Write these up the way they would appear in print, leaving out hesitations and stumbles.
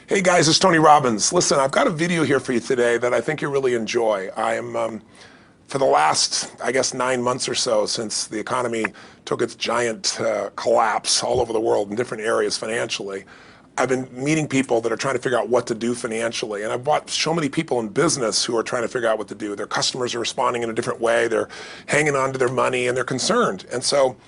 Hey guys, it's Tony Robbins. Listen, I've got a video here for you today that I think you'll really enjoy. I am, for the last, I guess, 9 months or so since the economy took its giant collapse all over the world in different areas financially, I've been meeting people that are trying to figure out what to do financially. And I've watched so many people in business who are trying to figure out what to do. Their customers are responding in a different way. They're hanging on to their money and they're concerned. And so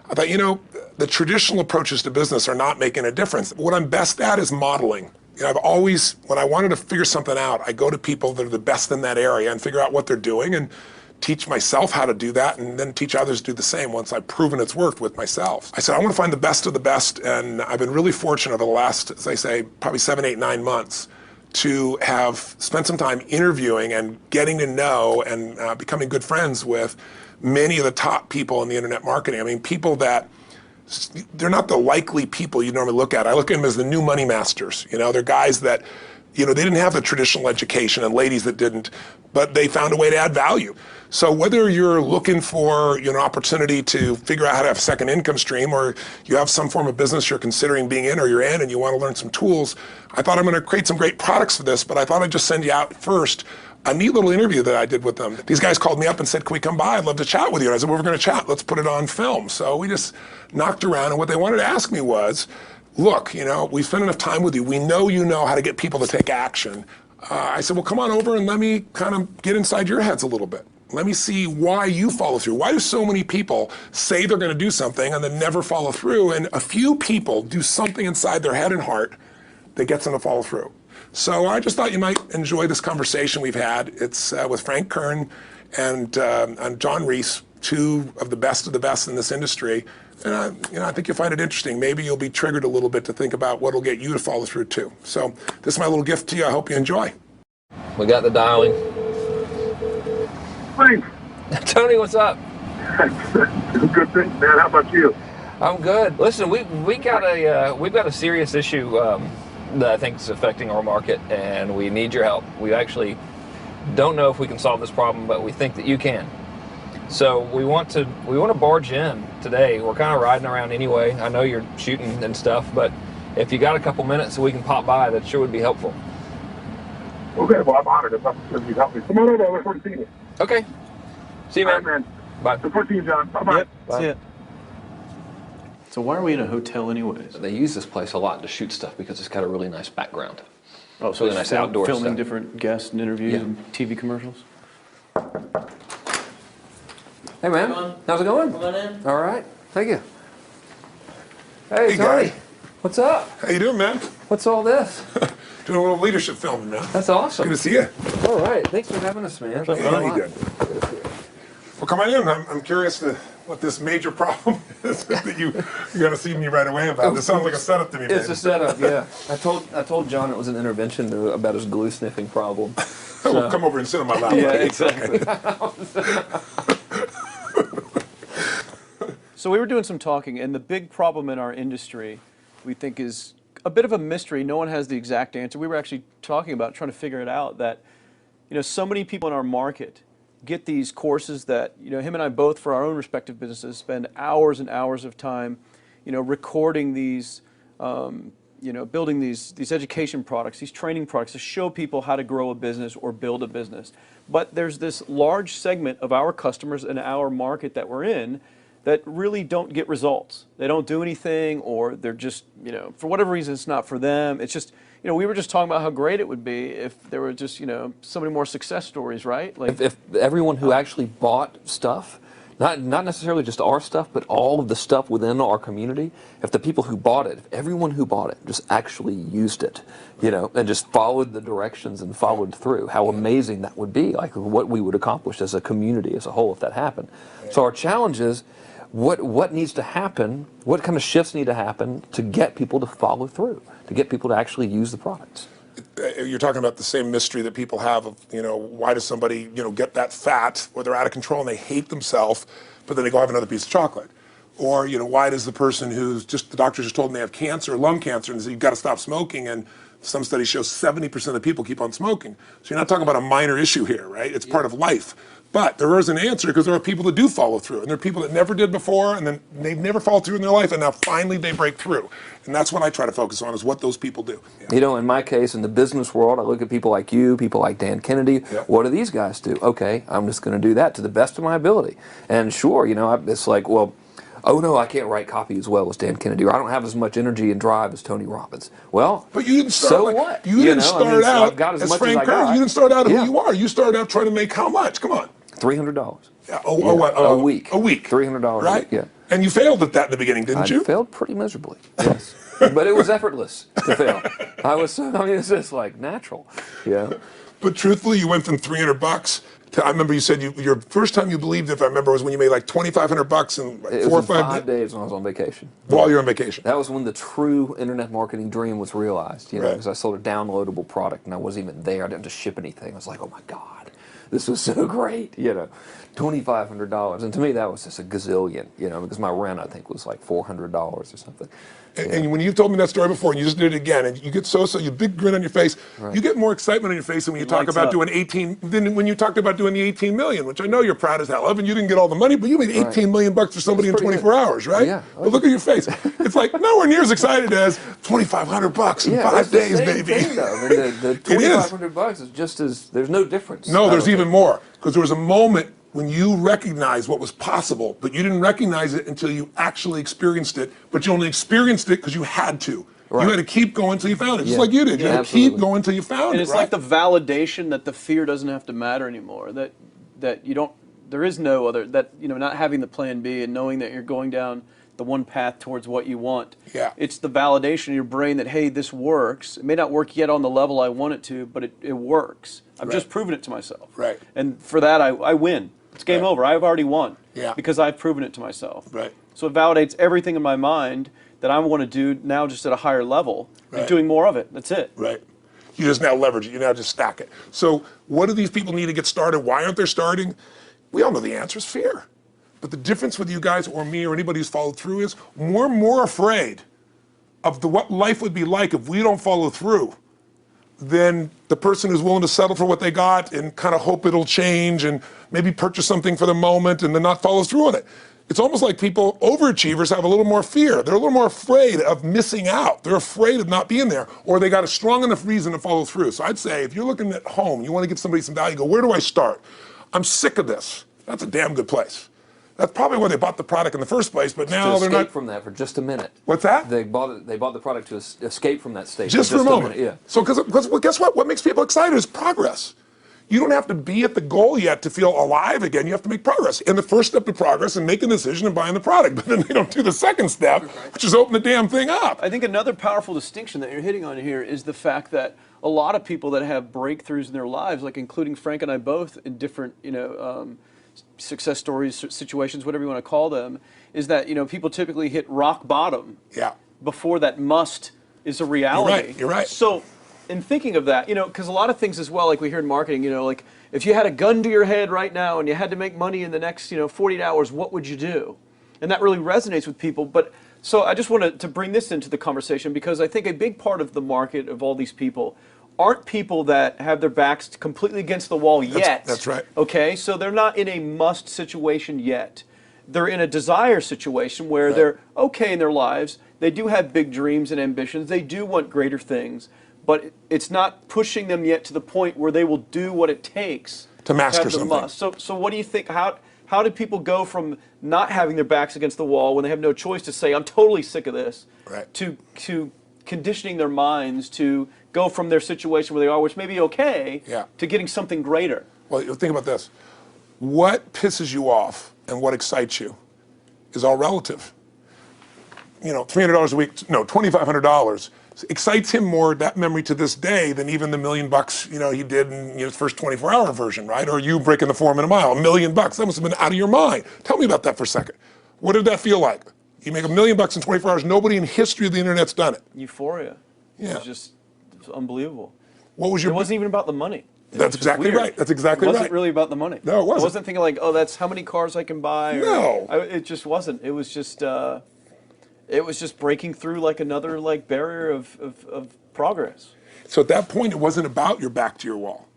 I thought, you know, the traditional approaches to business are not making a difference. What I'm best at is modeling. You know, I've always, when I wanted to figure something out, I go to people that are the best in that area and figure out what they're doing and teach myself how to do that and then teach others to do the same once I've proven it's worked with myself. I said, I want to find the best of the best, and I've been really fortunate over the last, as I say, probably 7, 8, 9 months to have spent some time interviewing and getting to know and becoming good friends with many of the top people in the internet marketing. I mean, people that, they're not the likely people you normally look at. I look at them as the new money masters. You know, they're guys that, you know, they didn't have the traditional education and ladies that didn't, but they found a way to add value. So whether you're looking for, you know, an opportunity to figure out how to have a second income stream, or you have some form of business you're considering being in or you're in and you want to learn some tools, I thought I'm going to create some great products for this, but I thought I'd just send you out first a neat little interview that I did with them. These guys called me up and said, can we come by? I'd love to chat with you. And I said, well, we're going to chat. Let's put it on film. So we just knocked around, and what they wanted to ask me was, look, you know, we spent enough time with you. We know you know how to get people to take action. I said, well, come on over and let me kind of get inside your heads a little bit. Let me see why you follow through. Why do so many people say they're going to do something and then never follow through? And a few people do something inside their head and heart that gets them to follow through. So I just thought you might enjoy this conversation we've had. It's with Frank Kern and John Reese, two of the best in this industry. And you know, I think you'll find it interesting. Maybe you'll be triggered a little bit to think about what will get you to follow through too. So this is my little gift to you. I hope you enjoy. We got the dialing. Thanks. Tony, what's up? Good thing, man. How about you? I'm good. Listen, we've got a serious issue that I think is affecting our market, and we need your help. We actually don't know if we can solve this problem, but we think that you can. So we want to barge in today. We're kind of riding around anyway. I know you're shooting and stuff, but if you got a couple minutes so we can pop by, that sure would be helpful. Okay, well, I'm honored. If you help me. Come on over. I look forward to seeing you. Okay. See you, man. All right, man. Bye. Look forward to seeing you, John. Bye-bye. Yep, Bye. see ya. So why are we in a hotel anyways? They use this place a lot to shoot stuff because it's got a really nice background. Oh, so really it's nice outdoor filming stuff. different guests and interviews and TV commercials? Hey, man. How's it going? Come on in. All right. Thank you. Hey, Tony. guy. What's up? How you doing, man? What's all this? Doing a little leadership filming, man. That's awesome. Good to see you. All right. Thanks for having us, man. How you doing? Well, come on in. I'm curious to what this major problem is that you're going to see me right away about. This sounds like a setup to me, man. It's a setup, yeah. I told John it was an intervention about his glue sniffing problem. Well, come over and sit on my lap. Yeah, exactly. So we were doing some talking, and the big problem in our industry, we think, is a bit of a mystery. No one has the exact answer. We were actually talking about trying to figure it out, that, you know, so many people in our market get these courses that, you know, him and I both, for our own respective businesses, spend hours and hours of time, you know, recording these, you know, building these education products, these training products to show people how to grow a business or build a business. But there's this large segment of our customers in our market that we're in that really don't get results. They don't do anything, or they're just, you know, for whatever reason, it's not for them. It's just, you know, we were just talking about how great it would be if there were just, you know, so many more success stories, right? Like If everyone who actually bought stuff, not necessarily just our stuff, but all of the stuff within our community, if the people who bought it, if everyone who bought it just actually used it, you know, and just followed the directions and followed through, how amazing that would be, like what we would accomplish as a community as a whole if that happened. So our challenge is, what needs to happen, what kind of shifts need to happen to get people to follow through, to get people to actually use the products? You're talking about the same mystery that people have of, you know, why does somebody, you know, get that fat, or they're out of control and they hate themselves, but then they go have another piece of chocolate? Or, you know, why does the person who's just, the doctor just told them they have cancer, lung cancer, and said you've got to stop smoking, and some studies show 70% of the people keep on smoking. So you're not talking about a minor issue here, right? It's part of life. But there is an answer, because there are people that do follow through, and there are people that never did before, and then they've never followed through in their life, and now finally they break through. And that's what I try to focus on, is what those people do. You know, in my case, in the business world, I look at people like you, people like Dan Kennedy. What do these guys do? Okay, I'm just going to do that to the best of my ability. And sure, you know, it's like, well, oh no, I can't write copy as well as Dan Kennedy, or I don't have as much energy and drive as Tony Robbins. Well, but you didn't start. So like, what? You didn't start out I've got as much Frank as I got. Kern. You didn't start out who you are. You started out trying to make how much? Come on. $300. Yeah. A week. A week. $300 right? a week, yeah. And you failed at that in the beginning, didn't you? I failed pretty miserably, yes. But it was effortless to fail. I mean, it's just like natural, yeah. But truthfully, you went from $300 to, I remember you said your first time you believed, if I remember, was when you made like $2,500 in like it 4 or was 5 days when I was on vacation. While you're on vacation. That was when the true internet marketing dream was realized, you know, Right. because I sold a downloadable product and I wasn't even there. I didn't have to ship anything. I was like, oh my God, this was so great, you know. $2,500, and to me that was just a gazillion, you know, because my rent I think was like $400 or something. And when you've told me that story before, and you just did it again, and you get you big grin on your face, you get more excitement on your face than when you talk about doing 18, than when you talked about doing the 18 million, which I know you're proud as hell of, and you didn't get all the money, but you made 18 million bucks for somebody in 24 hours, right? Yeah. But look at your face. It's like nowhere near as excited as $2,500 in 5 days, baby. Thing, though. I mean, the $2,500 is just as, there's no difference. No, there's even more, because there was a moment when you recognized what was possible, but you didn't recognize it until you actually experienced it, but you only experienced it because you had to. Right. You had to keep going until you found it, just like you did. You had to keep going until you found it, And it's like the validation that the fear doesn't have to matter anymore, that you don't, there is no other, that, you know, not having the plan B and knowing that you're going down the one path towards what you want. Yeah. It's the validation in your brain that, hey, this works. It may not work yet on the level I want it to, but it works. I've just proven it to myself. Right. And for that, I win. It's game over. I've already won. Yeah. Because I've proven it to myself. Right. So it validates everything in my mind that I want to do now, just at a higher level, and doing more of it. That's it. Right. You just now leverage it. You now just stack it. So what do these people need to get started? Why aren't they starting? We all know the answer is fear. But the difference with you guys or me or anybody who's followed through is we're more afraid of what life would be like if we don't follow through than the person who's willing to settle for what they got and kind of hope it'll change and maybe purchase something for the moment and then not follow through on it. It's almost like people, overachievers, have a little more fear. They're a little more afraid of missing out. They're afraid of not being there, or they got a strong enough reason to follow through. So I'd say if you're looking at home, you want to give somebody some value, go, where do I start? I'm sick of this. That's a damn good place. That's probably why they bought the product in the first place, but now they're not. To escape from that for just a minute. What's that? They bought the product to escape from that state. Just for a moment. Yeah. So, because well, guess what? What makes people excited is progress. You don't have to be at the goal yet to feel alive again. You have to make progress. And the first step to progress is making a decision and buying the product. But then they don't do the second step, which is open the damn thing up. I think another powerful distinction that you're hitting on here is the fact that a lot of people that have breakthroughs in their lives, like including Frank and I both in different, success stories, situations, whatever you want to call them, is that, people typically hit rock bottom before that must is a reality. You're right. So in thinking of that, because a lot of things as well, like we hear in marketing, like if you had a gun to your head right now and you had to make money in the next, 48 hours, what would you do? And that really resonates with people. But so I just wanted to bring this into the conversation, because I think a big part of the market of all these people aren't people that have their backs completely against the wall yet. That's right. Okay, so they're not in a must situation yet. They're in a desire situation where they're okay in their lives. They do have big dreams and ambitions. They do want greater things, but it's not pushing them yet to the point where they will do what it takes to master have the something. must. So what do you think? How do people go from not having their backs against the wall when they have no choice to say, I'm totally sick of this, to conditioning their minds to go from their situation where they are, which may be okay, to getting something greater? Well, think about this. What pisses you off and what excites you is all relative. $300 a week, no, $2,500 excites him more, that memory to this day, than even the $1 million, he did in his first 24-hour version, right? Or you breaking the 4 minute mile, $1 million. That must have been out of your mind. Tell me about that for a second. What did that feel like? You make $1 million in 24 hours. Nobody in history of the internet's done it. Euphoria. Yeah. It was unbelievable. What was your? It wasn't even about the money. That's exactly right. That's exactly right. It wasn't really about the money. No, it wasn't. I wasn't thinking like, oh, that's how many cars I can buy. No. It just wasn't. It was just breaking through like another barrier of progress. So at that point, it wasn't about your back to your wall.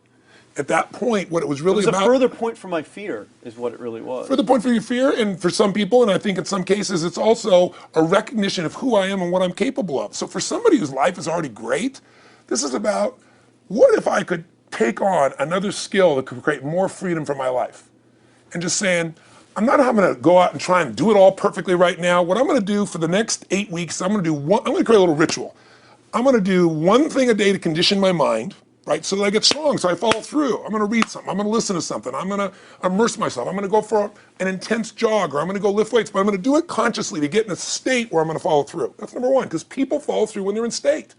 At that point, what it was really It was about— a further point for my fear, is what it really was. further point for your fear, and for some people, and I think in some cases, it's also a recognition of who I am and what I'm capable of. So for somebody whose life is already great, this is about, what if I could take on another skill that could create more freedom for my life? And just saying, I'm not having to go out and try and do it all perfectly right now. What I'm gonna do for the next 8 weeks, I'm gonna create a little ritual. I'm gonna do one thing a day to condition my mind, right? So that I get strong, so I follow through. I'm gonna read something, I'm gonna listen to something, I'm gonna immerse myself, I'm gonna go for an intense jog, or I'm gonna go lift weights, but I'm gonna do it consciously to get in a state where I'm gonna follow through. That's number one, because people follow through when they're in state.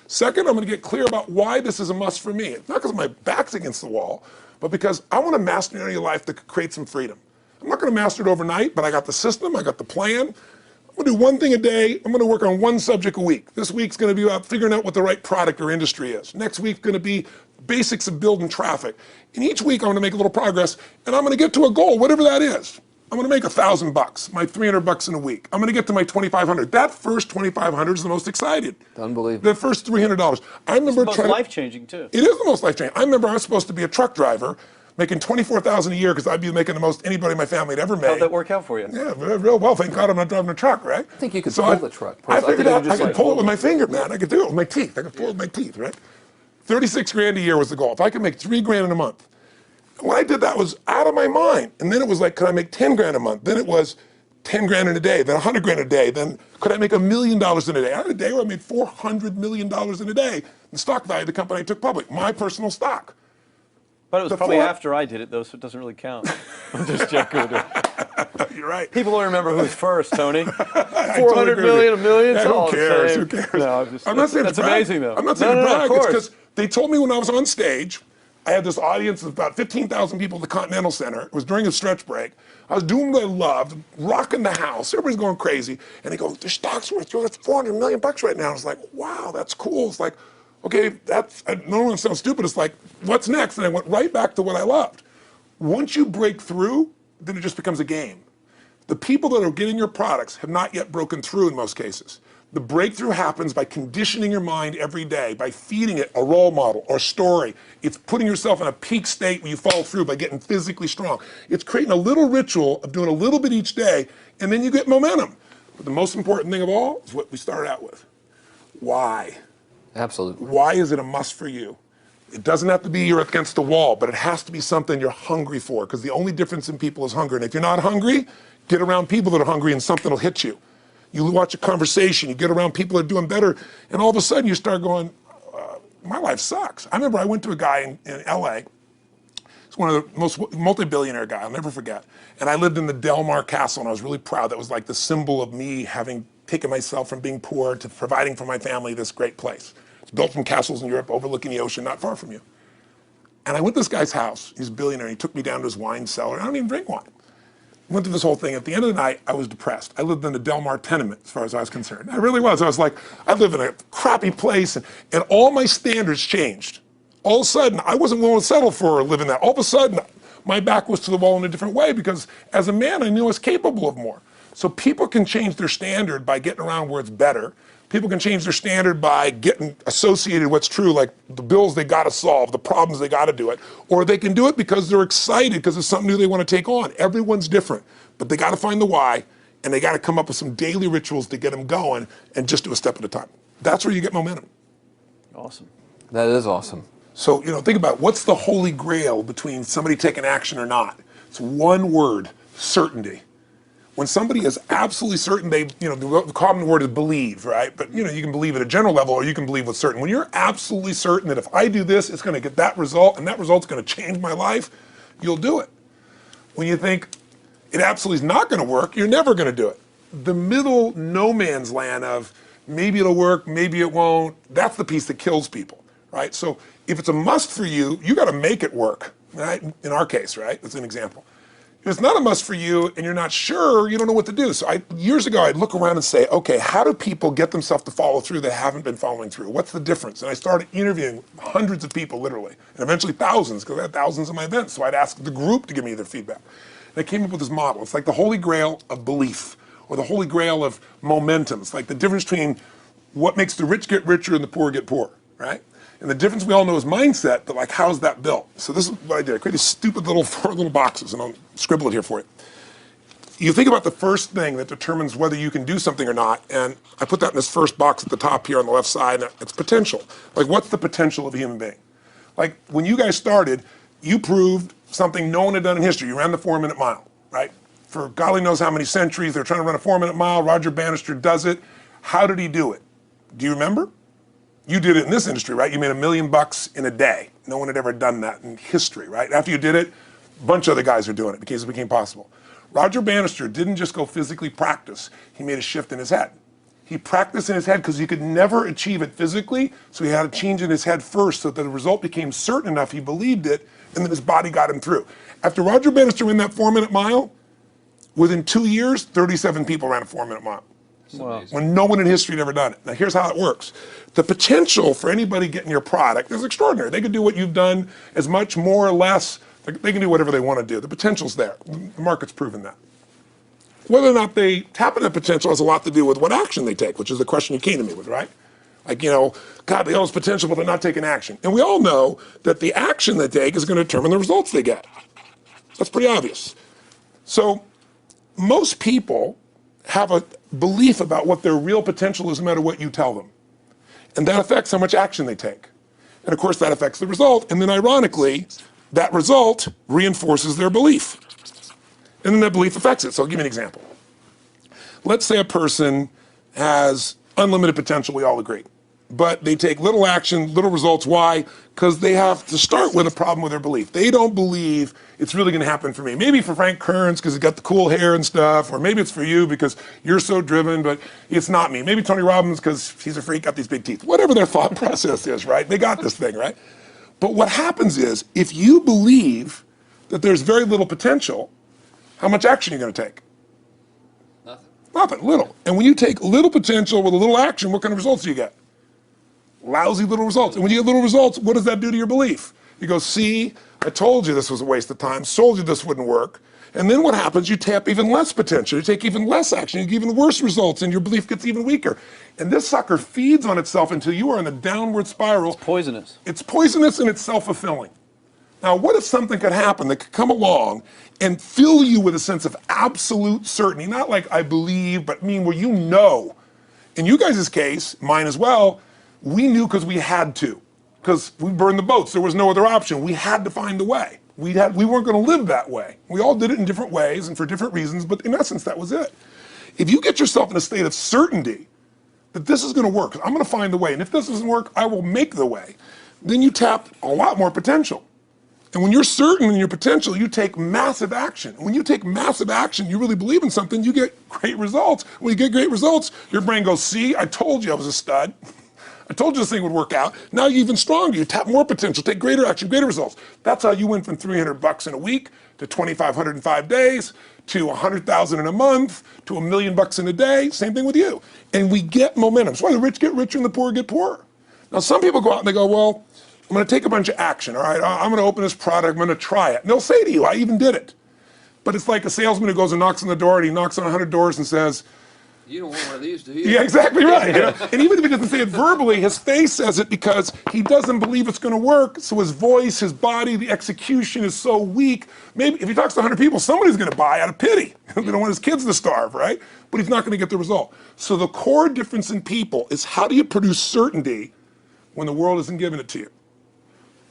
Second, I'm gonna get clear about why this is a must for me. It's not because my back's against the wall, but because I wanna master an area of life that could create some freedom. I'm not gonna master it overnight, but I got the system, I got the plan. I'm gonna do one thing a day. I'm gonna work on one subject a week. This week's gonna be about figuring out what the right product or industry is. Next week's gonna be basics of building traffic. And each week I'm gonna make a little progress, and I'm gonna get to a goal, whatever that is. I'm gonna make $1,000, my $300 in a week. I'm gonna get to my $2,500. That first $2,500 is the most excited. Unbelievable. The first $300. I remember It's the most life-changing, too. It is the most life-changing. I remember I was supposed to be a truck driver, making $24,000 a year, because I'd be making the most anybody in my family had ever made. How'd that work out for you? Yeah, real well. Thank God I'm not driving a truck, right? I think you could pull the truck. I figured out I could like pull it with my finger, man. I could do it with my teeth. I could pull it with my teeth, right? 36 grand a year was the goal. If I could make 3 grand in a month. When I did that, was out of my mind. And then it was like, could I make 10 grand a month? Then it was 10 grand in a day, then 100 grand a day. Then could I make $1 million in a day? I had a day where I made $400 million in a day. The stock value of the company I took public, my personal stock. But it was probably after I did it, though, so it doesn't really count. I'm just joking with you. You're right. People don't remember who's first, Tony. 400 million, $1 million, it's all who cares? the Who same. cares? No, I'm not saying that's to brag. amazing, though. I'm not saying to of brag. It's course. because they told me when I was on stage, I had this audience of about 15,000 people at the Continental Center. It was during a stretch break. I was doing what I loved, rocking the house. Everybody's going crazy. And they go, the stock's worth $400 million right now. I was like, wow, that's cool. It's like, okay, I don't want to sound stupid. It's like, what's next? And I went right back to what I loved. Once you break through, then it just becomes a game. The people that are getting your products have not yet broken through in most cases. The breakthrough happens by conditioning your mind every day, by feeding it a role model or story. It's putting yourself in a peak state where you follow through by getting physically strong. It's creating a little ritual of doing a little bit each day, and then you get momentum. But the most important thing of all is what we started out with. Why? Absolutely. Why is it a must for you? It doesn't have to be you're against the wall, but it has to be something you're hungry for, because the only difference in people is hunger. And if you're not hungry, get around people that are hungry and something will hit you. You watch a conversation, you get around people that are doing better, and all of a sudden you start going, my life sucks. I remember I went to a guy in LA. He's one of the most multi-billionaire guy, I'll never forget. And I lived in the Del Mar Castle, and I was really proud. That was like the symbol of me having taken myself from being poor to providing for my family this great place. It's built from castles in Europe overlooking the ocean, not far from you. And I went to this guy's house. He's a billionaire. He took me down to his wine cellar. I don't even drink wine. Went through this whole thing. At the end of the night, I was depressed. I lived in the Del Mar tenement, as far as I was concerned. I really was. I was like, I live in a crappy place, and all my standards changed. All of a sudden, I wasn't willing to settle for living that. All of a sudden, my back was to the wall in a different way, because as a man, I knew I was capable of more. So people can change their standard by getting around where it's better. People can change their standard by getting associated with what's true, like the bills they got to solve, the problems they got to do it. Or they can do it because they're excited, because it's something new they want to take on. Everyone's different, but they got to find the why, and they got to come up with some daily rituals to get them going, and just do a step at a time. That's where you get momentum. Awesome. That is awesome. So, think about what's the holy grail between somebody taking action or not. It's one word: certainty. When somebody is absolutely certain, the common word is believe, right? But you can believe at a general level, or you can believe with certain. When you're absolutely certain that if I do this, it's going to get that result, and that result's going to change my life, you'll do it. When you think it absolutely is not going to work, you're never going to do it. The middle no man's land of maybe it'll work, maybe it won't, that's the piece that kills people, right? So if it's a must for you, you got to make it work, right? In our case, right? That's an example. If it's not a must for you and you're not sure, you don't know what to do. So years ago, I'd look around and say, okay, how do people get themselves to follow through that haven't been following through? What's the difference? And I started interviewing hundreds of people, literally, and eventually thousands, because I had thousands of my events. So I'd ask the group to give me their feedback. And I came up with this model. It's like the holy grail of belief, or the holy grail of momentum. It's like the difference between what makes the rich get richer and the poor get poor, right? And the difference we all know is mindset, but like, how's that built? So this is what I did. I created stupid little 4 little boxes, and I'll scribble it here for you. You think about the first thing that determines whether you can do something or not, and I put that in this first box at the top here on the left side, and it's potential. Like, what's the potential of a human being? Like, when you guys started, you proved something no one had done in history. You ran the 4-minute mile, right? For golly knows how many centuries, they're trying to run a 4-minute mile. Roger Bannister does it. How did he do it? Do you remember? You did it in this industry, right? You made $1 million in a day. No one had ever done that in history, right? After you did it, a bunch of other guys are doing it because it became possible. Roger Bannister didn't just go physically practice. He made a shift in his head. He practiced in his head because he could never achieve it physically, so he had to change in his head first so that the result became certain enough he believed it, and then his body got him through. After Roger Bannister ran that 4-minute mile, within 2 years, 37 people ran a 4-minute mile. Wow. When no one in history had ever done it. Now here's how it works. The potential for anybody getting your product is extraordinary. They could do what you've done as much, more or less. They can do whatever they want to do. The potential's there. The market's proven that. Whether or not they tap into that potential has a lot to do with what action they take, which is the question you came to me with, right? Like, you know, God, they all have potential, but they're not taking action. And we all know that the action they take is going to determine the results they get. That's pretty obvious. So most people have a belief about what their real potential is no matter what you tell them. And that affects how much action they take. And of course that affects the result. And then ironically, that result reinforces their belief. And then that belief affects it. So I'll give you an example. Let's say a person has unlimited potential, we all agree. But they take little action, little results. Why? Because they have to start with a problem with their belief. They don't believe it's really going to happen for me. Maybe for Frank Kearns because he's got the cool hair and stuff, or maybe it's for you because you're so driven, but it's not me. Maybe Tony Robbins because he's a freak, got these big teeth. Whatever their thought process is, right? They got this thing, right? But what happens is, if you believe that there's very little potential, how much action are you going to take? Nothing, little. And when you take little potential with a little action, what kind of results do you get? Lousy little results. And when you get little results, what does that do to your belief? You go, see, I told you this was a waste of time, told you this wouldn't work. And then what happens? You tap even less potential, you take even less action, you get even worse results, and your belief gets even weaker. And this sucker feeds on itself until you are in a downward spiral. It's poisonous. It's poisonous and it's self-fulfilling. Now, what if something could happen that could come along and fill you with a sense of absolute certainty? Not like I believe, but mean where you know. In you guys' case, mine as well, we knew because we had to. Because we burned the boats. There was no other option. We had to find a way. We weren't going to live that way. We all did it in different ways and for different reasons, but in essence, that was it. If you get yourself in a state of certainty that this is going to work, I'm going to find the way, and if this doesn't work, I will make the way, then you tap a lot more potential. And when you're certain in your potential, you take massive action. And when you take massive action, you really believe in something, you get great results. When you get great results, your brain goes, see, I told you I was a stud. I told you this thing would work out. Now you're even stronger. You tap more potential, take greater action, greater results. That's how you went from $300 in a week to $2,500 in 5 days to $100,000 in a month to $1 million in a day. Same thing with you. And we get momentum. That's why the rich get richer and the poor get poorer. Now some people go out and they go, well, I'm going to take a bunch of action. All right, I'm going to open this product. I'm going to try it. And they'll say to you, I even did it. But it's like a salesman who goes and knocks on the door, and he knocks on 100 doors and says, You don't want one of these, do you? yeah, exactly right. You know? And even if he doesn't say it verbally, his face says it because he doesn't believe it's going to work. So his voice, his body, the execution is so weak. Maybe if he talks to 100 people, somebody's going to buy out of pity. They don't want his kids to starve, right? But he's not going to get the result. So the core difference in people is how do you produce certainty when the world isn't giving it to you?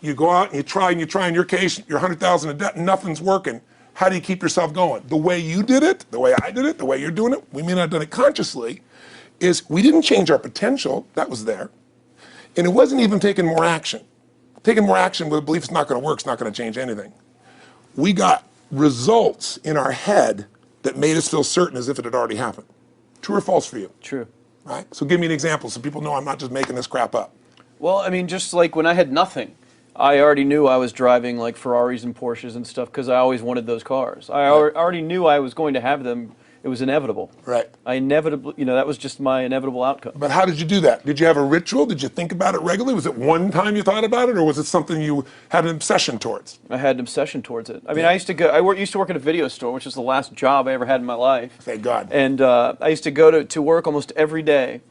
You go out and you try. In your case, you're 100,000 in debt and nothing's working. How do you keep yourself going? The way you did it, the way I did it, the way you're doing it, we may not have done it consciously, is we didn't change our potential, that was there. And it wasn't even taking more action. Taking more action with a belief it's not going to work, it's not going to change anything. We got results in our head that made us feel certain as if it had already happened. True or false for you? True. Right? So give me an example so people know I'm not just making this crap up. Well, I mean, just like when I had nothing, I already knew I was driving like Ferraris and Porsches and stuff because I always wanted those cars. I already knew I was going to have them. It was inevitable. Right. I inevitably, that was just my inevitable outcome. But how did you do that? Did you have a ritual? Did you think about it regularly? Was it one time you thought about it, or was it something you had an obsession towards? I had an obsession towards it. I mean, I used to work at a video store, which was the last job I ever had in my life. Thank God. And I used to go to work almost every day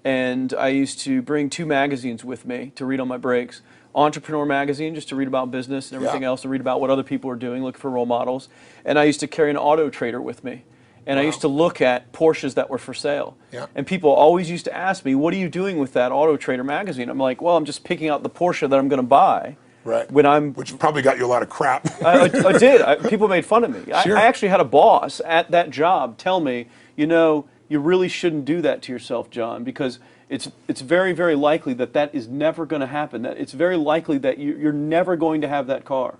and I used to bring 2 magazines with me to read on my breaks. Entrepreneur magazine, just to read about business and everything else, to read about what other people are doing, look for role models. And I used to carry an auto trader with me. And I used to look at Porsches that were for sale. And people always used to ask me, what are you doing with that Auto Trader magazine? I'm like, well, I'm just picking out the Porsche that I'm going to buy. Which probably got you a lot of crap. I did. People made fun of me. I actually had a boss at that job tell me, you know, you really shouldn't do that to yourself, John, because it's very, very likely that that is never going to happen. That it's very likely that you're never going to have that car.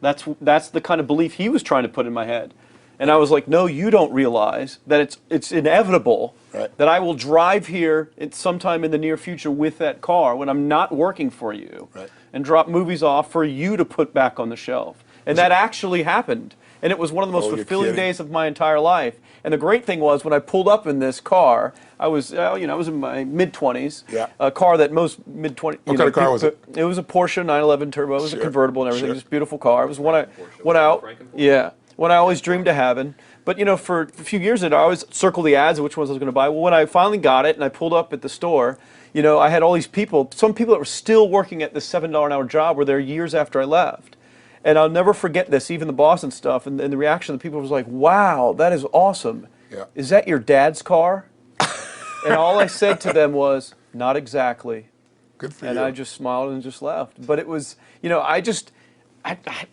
That's the kind of belief he was trying to put in my head. And I was like, no, you don't realize that it's inevitable that I will drive here sometime in the near future with that car when I'm not working for you and drop movies off for you to put back on the shelf. And that actually happened. And it was one of the most fulfilling days of my entire life. And the great thing was when I pulled up in this car, I was, I was in my mid-20s, a car that most mid-20s... What kind of car was it? It was a Porsche 911 Turbo. It was a convertible and everything. It was a beautiful car. It was one I always dreamed of having. But, you know, for a few years I always circled the ads of which ones I was going to buy. Well, when I finally got it and I pulled up at the store, you know, I had all these people, some people that were still working at this $7 an hour job were there years after I left. And I'll never forget this, even the boss and stuff, and the reaction of the people was like, wow, that is awesome. Is that your dad's car? And all I said to them was, not exactly. Good for you. And I just smiled and just left. But it was, you know,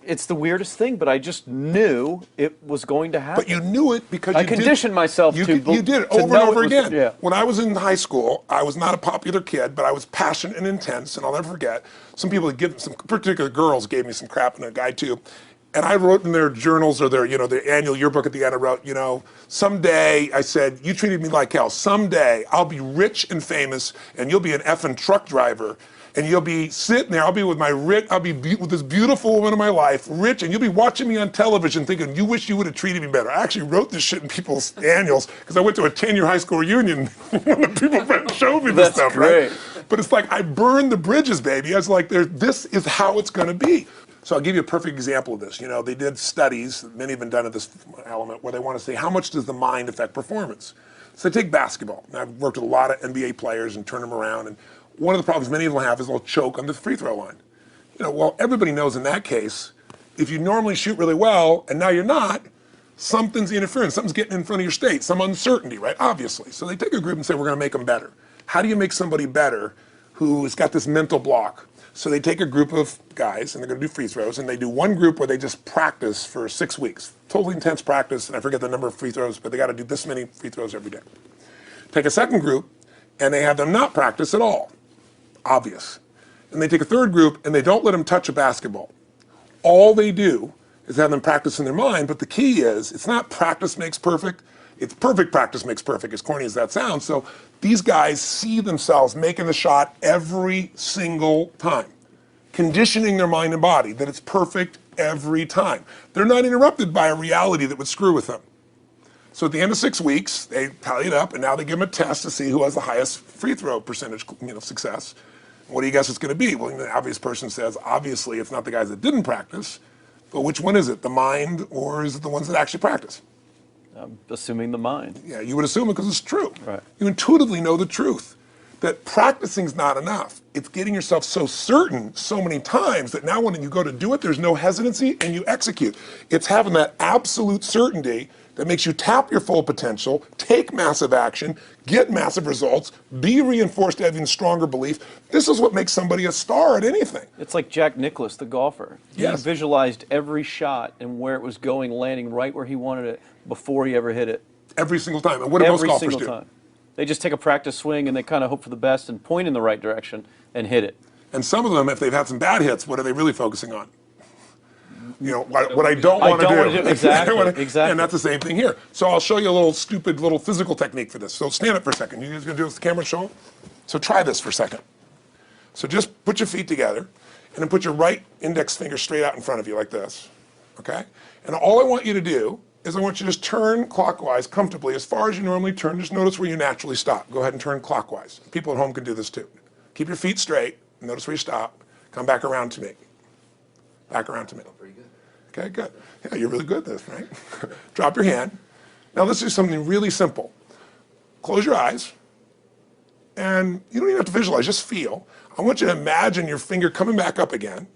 it's the weirdest thing, but I just knew it was going to happen. But you knew it because I conditioned myself to you did it over and over again. Yeah. When I was in high school, I was not a popular kid, but I was passionate and intense, and I'll never forget. Some people, some particular girls gave me some crap, and a guy too. And I wrote in their journals or their, you know, their annual yearbook at the end, I wrote, you know, someday, I said, you treated me like hell. Someday I'll be rich and famous, and you'll be an effing truck driver. And you'll be sitting there, I'll be with with this beautiful woman of my life, rich, and you'll be watching me on television thinking, you wish you would have treated me better. I actually wrote this shit in people's annuals because I went to a 10-year high school reunion when the people showed me this stuff, great. right? But it's like, I burned the bridges, baby. I was like, this is how it's gonna be. So I'll give you a perfect example of this. You know, they did studies, many have been done at this element, where they want to say, how much does the mind affect performance? So take basketball. And I've worked with a lot of NBA players and turned them around, and one of the problems many of them have is they'll choke on the free throw line. You know, well, everybody knows in that case, if you normally shoot really well and now you're not, something's interfering, something's getting in front of your state, some uncertainty, right? Obviously. So they take a group and say, we're going to make them better. How do you make somebody better who's got this mental block? So they take a group of guys and they're going to do free throws, and they do one group where they just practice for 6 weeks. Totally intense practice, and I forget the number of free throws, but they got to do this many free throws every day. Take a second group, and they have them not practice at all. Obvious. And they take a third group and they don't let them touch a basketball. All they do is have them practice in their mind, but the key is, it's not practice makes perfect, it's perfect practice makes perfect, as corny as that sounds. So these guys see themselves making the shot every single time, conditioning their mind and body that it's perfect every time. They're not interrupted by a reality that would screw with them. So at the end of 6 weeks, they tally it up, and now they give them a test to see who has the highest free throw percentage, you know, success. What do you guess it's going to be? Well, the obvious person says, obviously, it's not the guys that didn't practice, but which one is it? The mind, or is it the ones that actually practice? I'm assuming the mind. Yeah, you would assume it because it's true. Right. You intuitively know the truth, that practicing's not enough. It's getting yourself so certain so many times that now when you go to do it, there's no hesitancy and you execute. It's having that absolute certainty that makes you tap your full potential, take massive action, get massive results, be reinforced to having stronger belief. This is what makes somebody a star at anything. It's like Jack Nicklaus, the golfer. Yes. He visualized every shot and where it was going, landing right where he wanted it before he ever hit it. Every single time. And what do most golfers do? Every single time. They just take a practice swing and they kind of hope for the best and point in the right direction and hit it. And some of them, if they've had some bad hits, what are they really focusing on? You know, what I don't want to do. Exactly, exactly. And that's the same thing here. So I'll show you a little stupid little physical technique for this. So stand up for a second. You guys going to do this with the camera, show them? So try this for a second. So just put your feet together and then put your right index finger straight out in front of you like this, okay? And all I want you to do is I want you to just turn clockwise comfortably as far as you normally turn. Just notice where you naturally stop. Go ahead and turn clockwise. People at home can do this too. Keep your feet straight. Notice where you stop. Come back around to me. Back around to me. Pretty good. Okay, good. Yeah, you're really good at this, right? Drop your hand. Now let's do something really simple. Close your eyes And you don't even have to visualize, just feel. I want you to imagine your finger coming back up again.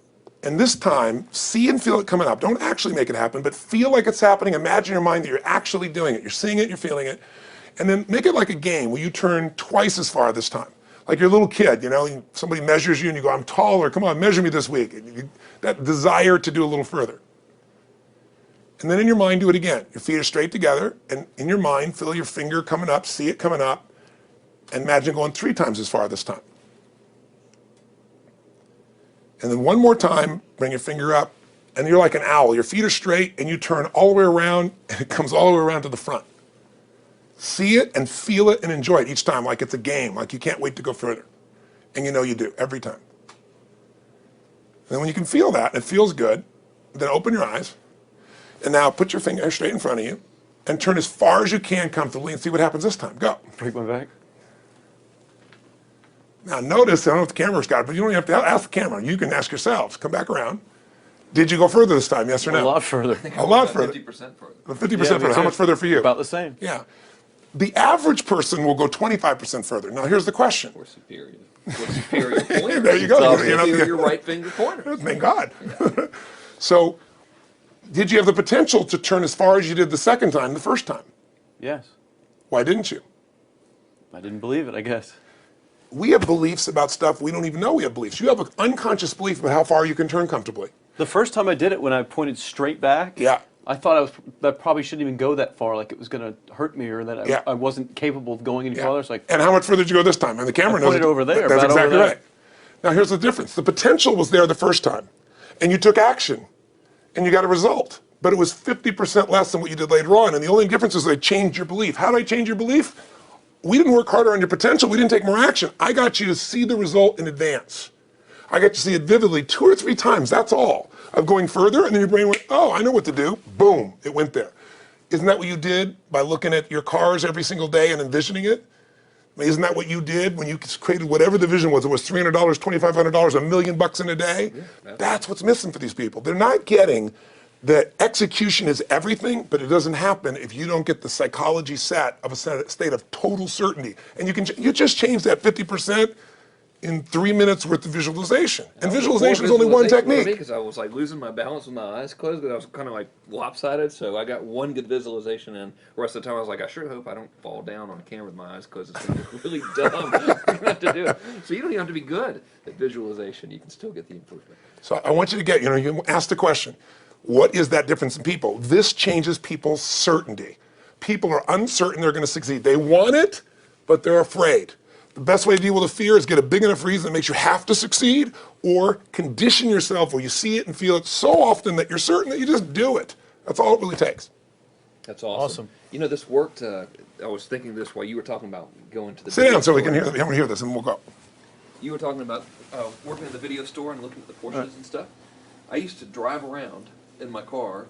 And this time, see and feel it coming up. Don't actually make it happen, but feel like it's happening. Imagine in your mind that you're actually doing it. You're seeing it, you're feeling it. And then make it like a game where you turn twice as far this time. Like you're a little kid, you know, somebody measures you and you go, I'm taller, come on, measure me this week. And that desire to do a little further. And then in your mind, do it again. Your feet are straight together, and in your mind, feel your finger coming up, see it coming up, and imagine going 3 times as far this time. And then one more time, bring your finger up, and you're like an owl. Your feet are straight, and you turn all the way around, and it comes all the way around to the front. See it and feel it and enjoy it each time, like it's a game, like you can't wait to go further. And you know you do, every time. And then when you can feel that, it feels good, then open your eyes, and now put your finger straight in front of you, and turn as far as you can comfortably and see what happens this time. Go. Break my back. Now notice, I don't know if the camera's got it, but you don't even have to ask the camera. You can ask yourselves. Come back around. Did you go further this time, yes or no? A lot further. A lot further. 50% further. 50% further. How much further for you? About the same. Yeah. The average person will go 25% further. Now here's the question. We're superior. We're superior pointers. There you go. It's superior right finger pointers. Thank God. So, did you have the potential to turn as far as you did the second time, the first time? Yes. Why didn't you? I didn't believe it, I guess. We have beliefs about stuff we don't even know we have beliefs. You have an unconscious belief about how far you can turn comfortably. The first time I did it, when I pointed straight back, Yeah. I thought that probably shouldn't even go that far, like it was going to hurt me, or that I wasn't capable of going any farther. It's like, and how much further did you go this time? And the camera knows pointed over there, That's about exactly over there. right. Now here's the difference. The potential was there the first time, and you took action, and you got a result. But it was 50% less than what you did later on, and the only difference is they changed your belief. How did I change your belief? We didn't work harder on your potential. We didn't take more action. I got you to see the result in advance. I got you to see it vividly 2 or 3 times. That's all. Of going further, and then your brain went, oh, I know what to do. Boom, it went there. Isn't that what you did by looking at your cars every single day and envisioning it? I mean, isn't that what you did when you created whatever the vision was? It was $300, $2,500, $1 million in a day? Yeah, that's what's missing for these people. They're not getting that execution is everything, but it doesn't happen if you don't get the psychology set of a state of total certainty. And you just change that 50% in 3 minutes worth of visualization. And visualization is only one technique. Because I was like losing my balance with my eyes closed, but I was kind of like lopsided, so I got one good visualization in. The rest of the time I was like, I sure hope I don't fall down on camera with my eyes closed. It's going to look really dumb. Not to do it. So you don't even have to be good at visualization. You can still get the improvement. So I want you to get, you ask the question, what is that difference in people? This changes people's certainty. People are uncertain they're going to succeed. They want it, but they're afraid. The best way to deal with a fear is get a big enough reason that makes you have to succeed, or condition yourself where you see it and feel it so often that you're certain that you just do it. That's all it really takes. That's awesome. You know, this worked. I was thinking this while you were talking about going to the Sit down so we can hear, hear this, and we'll go. You were talking about working at the video store and looking at the Porsches and stuff. I used to drive around in my car,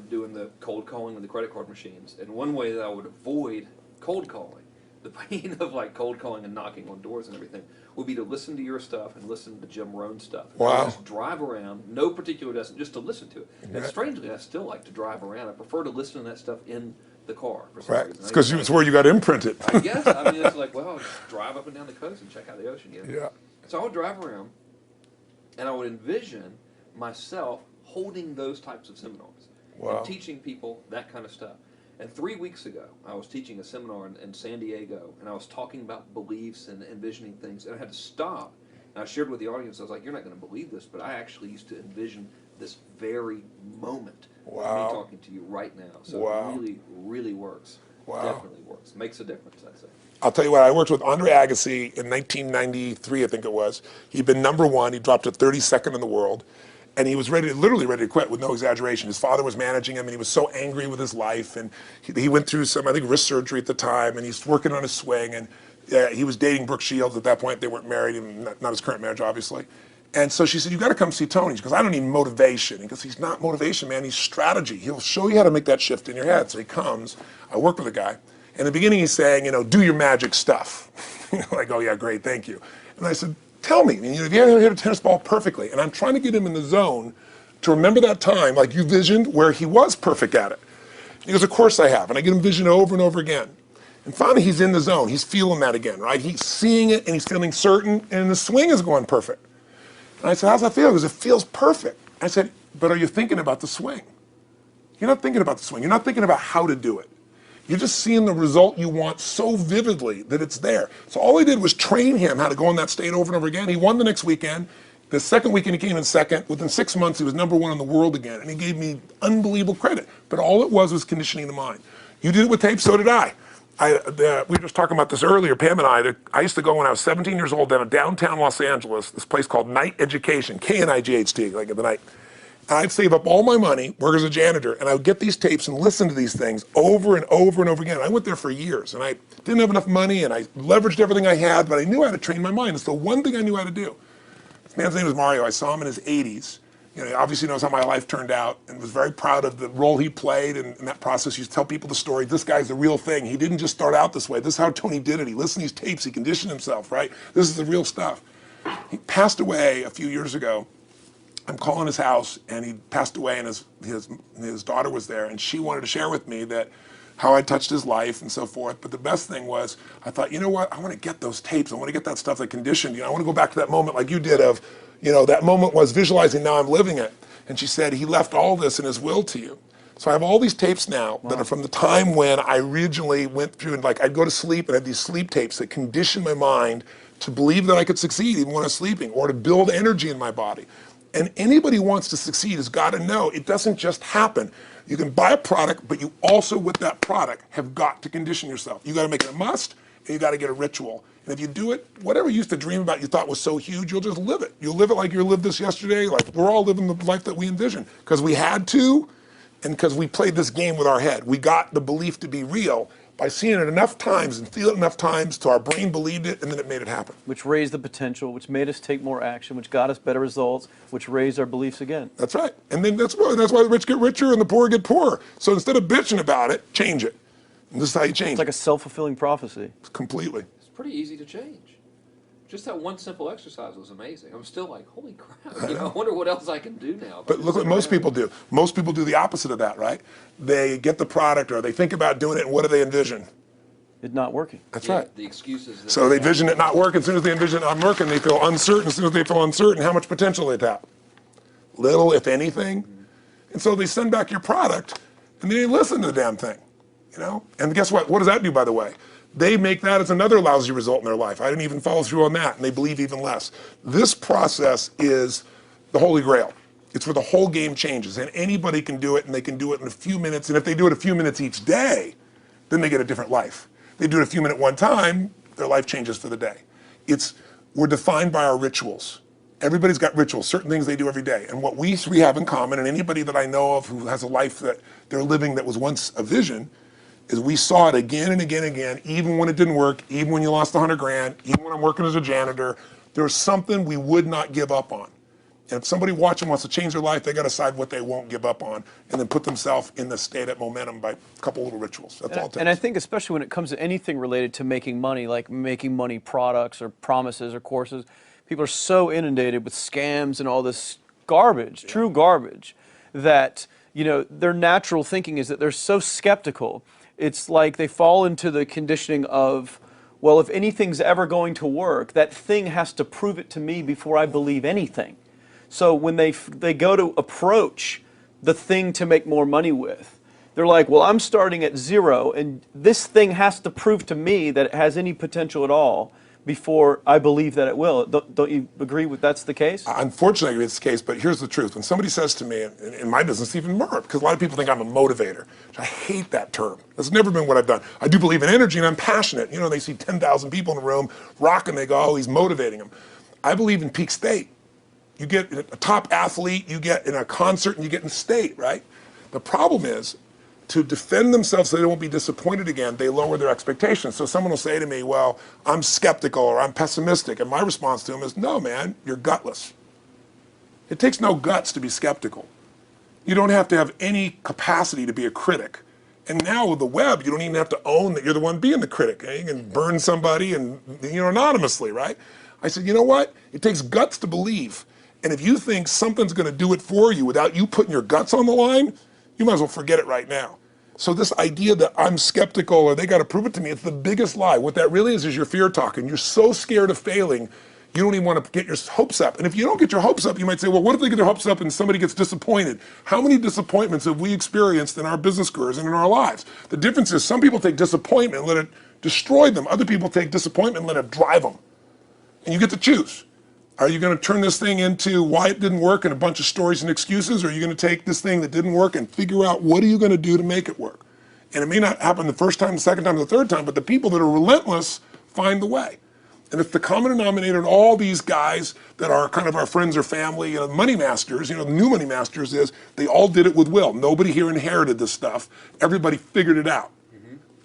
doing the cold calling with the credit card machines. And one way that I would avoid cold calling, the pain of like cold calling and knocking on doors and everything, would be to listen to your stuff and listen to Jim Rohn's stuff. And I would just drive around, no particular destination, just to listen to it. And strangely, I still like to drive around. I prefer to listen to that stuff in the car for some reason. It's because it's where you got imprinted. I guess. I mean, it's like, well, I'll just drive up and down the coast and check out the ocean. Yeah. So I would drive around, and I would envision myself holding those types of seminars and teaching people that kind of stuff. And 3 weeks ago, I was teaching a seminar in San Diego, and I was talking about beliefs and envisioning things, and I had to stop. And I shared with the audience, I was like, you're not going to believe this, but I actually used to envision this very moment of me talking to you right now. So it really, really works. Definitely works. Makes a difference, I'd say. I'll tell you what, I worked with Andre Agassi in 1993, I think it was. He'd been #1, he dropped to 32nd in the world. And he was literally ready to quit with no exaggeration. His father was managing him, and he was so angry with his life. And he went through some, I think, wrist surgery at the time, and he's working on his swing. And he was dating Brooke Shields at that point. They weren't married, not his current marriage, obviously. And so she said, you got to come see Tony. Because I don't need motivation. Because he's not motivation, man. He's strategy. He'll show you how to make that shift in your head. So he comes. I work with a guy. In the beginning, he's saying, do your magic stuff. Like, oh, yeah, great, thank you. And I said, tell me, if you ever hit a tennis ball perfectly, and I'm trying to get him in the zone to remember that time, like you visioned, where he was perfect at it. He goes, of course I have. And I get him vision over and over again. And finally, he's in the zone. He's feeling that again, right? He's seeing it and he's feeling certain, and the swing is going perfect. And I said, how's that feel? He goes, it feels perfect. I said, but are you thinking about the swing? You're not thinking about the swing. You're not thinking about how to do it. You're just seeing the result you want so vividly that it's there. So all I did was train him how to go in that state over and over again. He won the next weekend. The second weekend he came in second. Within 6 months, he was #1 in the world again. And he gave me unbelievable credit. But all it was conditioning the mind. You did it with tape, so did I. We were just talking about this earlier, Pam and I used to go when I was 17 years old down in downtown Los Angeles, this place called Night Education, K-N-I-G-H-T, like in the night. And I'd save up all my money, work as a janitor, and I would get these tapes and listen to these things over and over and over again. I went there for years, and I didn't have enough money, and I leveraged everything I had, but I knew how to train my mind. It's the one thing I knew how to do. This man's name is Mario. I saw him in his 80s. You know, he obviously knows how my life turned out and was very proud of the role he played in that process. He used to tell people the story. This guy's the real thing. He didn't just start out this way. This is how Tony did it. He listened to these tapes. He conditioned himself, right? This is the real stuff. He passed away a few years ago. I'm calling his house, and he passed away, and his daughter was there, and she wanted to share with me that how I touched his life and so forth. But the best thing was, I thought, you know what? I want to get those tapes. I want to get that stuff that conditioned. You know, I want to go back to that moment like you did of, you know, that moment was visualizing, now I'm living it. And she said, he left all this in his will to you. So I have all these tapes now that are from the time when I originally went through, and like I'd go to sleep and I had these sleep tapes that conditioned my mind to believe that I could succeed even when I was sleeping, or to build energy in my body. And anybody who wants to succeed has got to know it doesn't just happen. You can buy a product, but you also, with that product, have got to condition yourself. You got to make it a must, and you got to get a ritual. And if you do it, whatever you used to dream about you thought was so huge, you'll just live it. You'll live it like you lived this yesterday, like we're all living the life that we envision. Because we had to, and because we played this game with our head. We got the belief to be real by seeing it enough times and feeling it enough times till our brain believed it, and then it made it happen. Which raised the potential, which made us take more action, which got us better results, which raised our beliefs again. That's right. And then that's why the rich get richer and the poor get poorer. So instead of bitching about it, change it. And this is how you change It's like a self-fulfilling prophecy. Completely. It's pretty easy to change. Just that one simple exercise was amazing. I'm still like, holy crap, you know, I wonder what else I can do now. But look what most people do. Most people do the opposite of that, right? They get the product or they think about doing it, and what do they envision? It not working. That's right. The excuses. So they envision it not working. As soon as they envision it not working, they feel uncertain. As soon as they feel uncertain, how much potential they tap? Little, if anything. And so they send back your product, and they didn't listen to the damn thing, you know? And guess what? What does that do, by the way? They make that as another lousy result in their life. I didn't even follow through on that, and they believe even less. This process is the holy grail. It's where the whole game changes, and anybody can do it, and they can do it in a few minutes. And if they do it a few minutes each day, then they get a different life. They do it a few minutes one time, their life changes for the day. We're defined by our rituals. Everybody's got rituals, certain things they do every day. And what we three have in common, and anybody that I know of who has a life that they're living that was once a vision, is we saw it again and again and again, even when it didn't work, even when you lost 100 grand, even when I'm working as a janitor, there's something we would not give up on. And if somebody watching wants to change their life, they got to decide what they won't give up on, and then put themselves in the state of momentum by a couple little rituals. That's all it takes. And I think especially when it comes to anything related to making money, like making money products or promises or courses, people are so inundated with scams and all this garbage, true garbage, that, you know, their natural thinking is that they're so skeptical. It's like they fall into the conditioning of, well, if anything's ever going to work, that thing has to prove it to me before I believe anything. So when they go to approach the thing to make more money with, they're like, well, I'm starting at zero, and this thing has to prove to me that it has any potential at all before I believe that it will. Don't you agree with that's the case? Unfortunately, it's the case, but here's the truth. When somebody says to me, in my business, even more, because a lot of people think I'm a motivator. I hate that term. That's never been what I've done. I do believe in energy, and I'm passionate. You know, they see 10,000 people in a room rocking, they go, oh, he's motivating them. I believe in peak state. You get a top athlete, you get in a concert, and you get in state, right? The problem is, to defend themselves so they won't be disappointed again, they lower their expectations. So someone will say to me, well, I'm skeptical or I'm pessimistic. And my response to them is, no, man, you're gutless. It takes no guts to be skeptical. You don't have to have any capacity to be a critic. And now with the web, you don't even have to own that you're the one being the critic. You can burn somebody and, you know, anonymously, right? I said, you know what? It takes guts to believe. And if you think something's going to do it for you without you putting your guts on the line, you might as well forget it right now. So this idea that I'm skeptical or they got to prove it to me, it's the biggest lie. What that really is your fear talking. You're so scared of failing, you don't even want to get your hopes up. And if you don't get your hopes up, you might say, well, what if they get their hopes up and somebody gets disappointed? How many disappointments have we experienced in our business careers and in our lives? The difference is some people take disappointment and let it destroy them. Other people take disappointment and let it drive them. And you get to choose. Are you going to turn this thing into why it didn't work and a bunch of stories and excuses, or are you going to take this thing that didn't work and figure out what are you going to do to make it work? And it may not happen the first time, the second time, the third time, but the people that are relentless find the way. And it's the common denominator in all these guys that are kind of our friends or family, money masters, the new money masters is they all did it with will. Nobody here inherited this stuff. Everybody figured it out.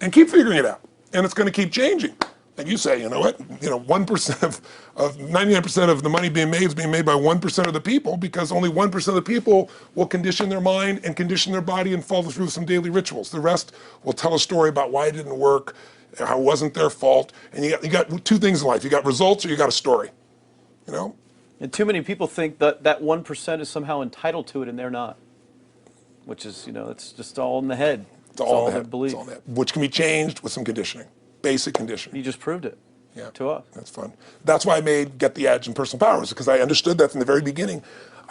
And keep figuring it out. And it's going to keep changing. And you say, you know what, 1% of 99% of the money being made is being made by 1% of the people, because only 1% of the people will condition their mind and condition their body and follow through some daily rituals. The rest will tell a story about why it didn't work, how it wasn't their fault. And you got two things in life. You got results or you got a story, And too many people think that that 1% is somehow entitled to it, and they're not. Which is, it's just all in the head. It's all in the their head. belief. It's all in the head. Which can be changed with some conditioning. Basic conditioning. You just proved it to us. That's fun. That's why I made Get the Edge in Personal Power, because I understood that from the very beginning.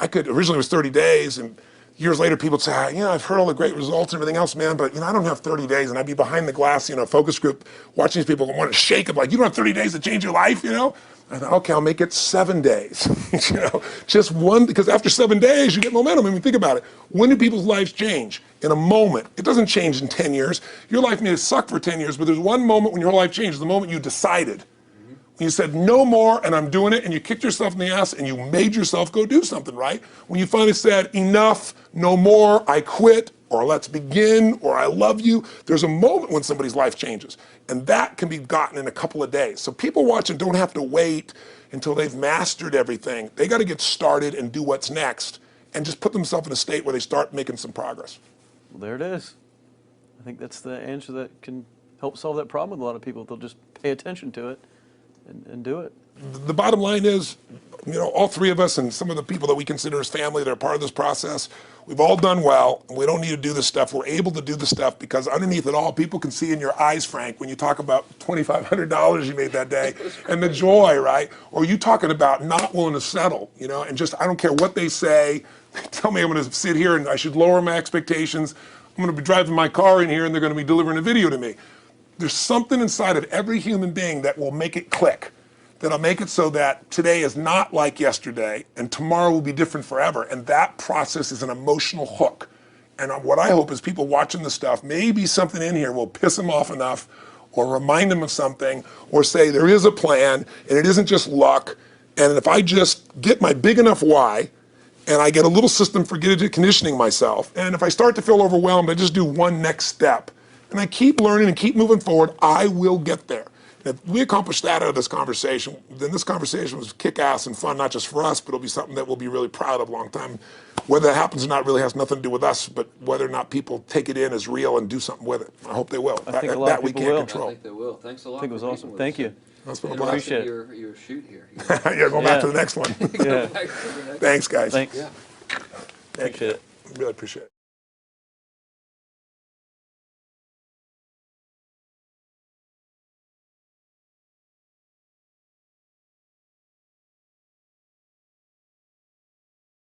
Originally it was 30 days, and years later people would say, I've heard all the great results and everything else, man, but I don't have 30 days, and I'd be behind the glass, focus group, watching these people and want to shake them, like, you don't have 30 days to change your life, I thought, okay, I'll make it 7 days, just one, because after 7 days, you get momentum. I mean, think about it. When do people's lives change? In a moment. It doesn't change in 10 years. Your life may suck for 10 years, but there's one moment when your whole life changes, the moment you decided. When you said, no more, and I'm doing it, and you kicked yourself in the ass, and you made yourself go do something, right? When you finally said, enough, no more, I quit, or let's begin, or I love you, there's a moment when somebody's life changes. And that can be gotten in a couple of days. So people watching don't have to wait until they've mastered everything. They got to get started and do what's next, and just put themselves in a state where they start making some progress. Well, there it is. I think that's the answer that can help solve that problem with a lot of people. They'll just pay attention to it and do it. The bottom line is, all three of us and some of the people that we consider as family that are part of this process, we've all done well, and we don't need to do this stuff. We're able to do the stuff because underneath it all, people can see in your eyes, Frank, when you talk about $2,500 you made that day and the joy, right? Or you talking about not willing to settle, and just, I don't care what they say. They tell me I'm going to sit here and I should lower my expectations. I'm going to be driving my car in here and they're going to be delivering a video to me. There's something inside of every human being that will make it click, that'll make it so that today is not like yesterday and tomorrow will be different forever. And that process is an emotional hook. And what I hope is people watching this stuff, maybe something in here will piss them off enough or remind them of something or say there is a plan and it isn't just luck. And if I just get my big enough why, and I get a little system for conditioning myself, and if I start to feel overwhelmed, I just do one next step. And I keep learning and keep moving forward, I will get there. And if we accomplish that out of this conversation, then this conversation was kick-ass and fun, not just for us, but it'll be something that we'll be really proud of a long time. Whether that happens or not really has nothing to do with us, but whether or not people take it in as real and do something with it. I hope they will. I think a lot of people will. I think they will. Thanks a lot. I think it was awesome. Thank you. That's been a And blast. Appreciate it. your shoot here. Yeah, go back to the next one. Yeah. Thanks, guys. Thanks. Yeah. Thank Appreciate you. it. Really appreciate it.